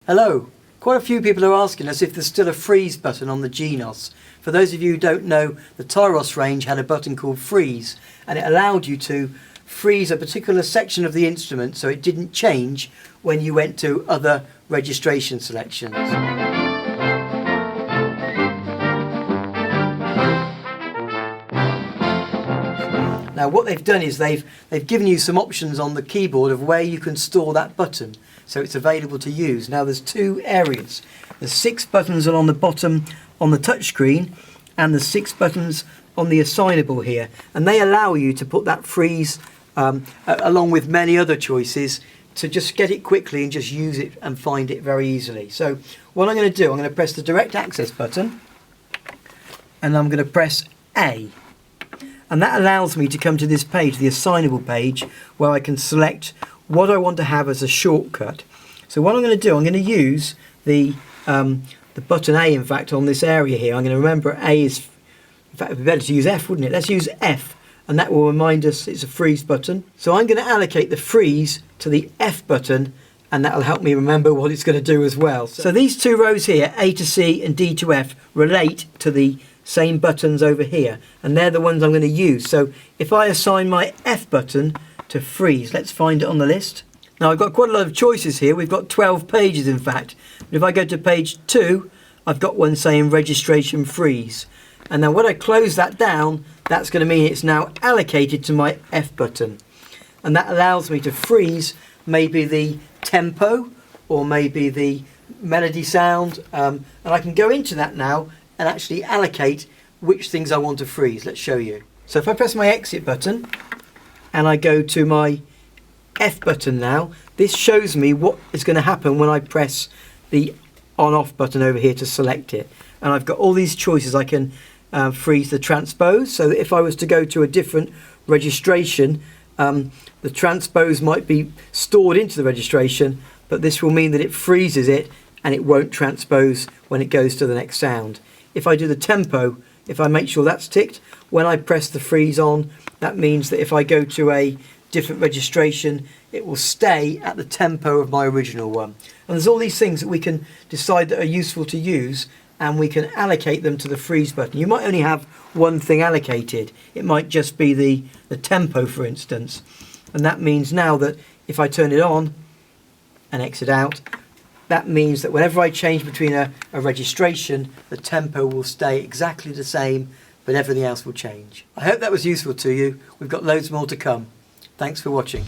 Hello. Quite a few people are asking us if there's still a freeze button on the Genos. For those of you who don't know, the Tyros range had a button called freeze, and it allowed you to freeze a particular section of the instrument so it didn't change when you went to other registration selections. Now what they've done is they've given you some options on the keyboard of where you can store that button, so it's available to use. Now there's two areas. There's 6 buttons along the bottom on the touchscreen, and the 6 buttons on the assignable here, and they allow you to put that freeze along with many other choices to just get it quickly and just use it and find it very easily. So what I'm going to do, I'm going to press the direct access button and I'm going to press A, and that allows me to come to this page, the assignable page, where I can select what I want to have as a shortcut. So what I'm going to do, I'm going to use the button A, in fact, on this area here. I'm going to remember A is, in fact, it'd be better to use F, wouldn't it? Let's use F, and that will remind us it's a freeze button. So I'm going to allocate the freeze to the F button, and that'll help me remember what it's going to do as well. So these 2 rows here, A to C and D to F, relate to the same buttons over here, and they're the ones I'm going to use. So if I assign my F button to freeze, let's find it on the list. Now I've got quite a lot of choices here. We've got 12 pages in fact. But if I go to page 2, I've got one saying registration freeze. And now when I close that down, that's going to mean it's now allocated to my F button. And that allows me to freeze maybe the tempo or maybe the melody sound. And I can go into that now and actually allocate which things I want to freeze. Let's show you. So if I press my exit button and I go to my F button now, this shows me what is going to happen when I press the on-off button over here to select it. And I've got all these choices. I can freeze the transpose, so that if I was to go to a different registration, the transpose might be stored into the registration, but this will mean that it freezes it and it won't transpose when it goes to the next sound. If I do the tempo, if I make sure that's ticked, when I press the freeze on, that means that if I go to a different registration, it will stay at the tempo of my original one. And there's all these things that we can decide that are useful to use, and we can allocate them to the freeze button. You might only have one thing allocated. It might just be the tempo, for instance. And that means now that if I turn it on and exit out, that means that whenever I change between a registration, the tempo will stay exactly the same, but everything else will change. I hope that was useful to you. We've got loads more to come. Thanks for watching.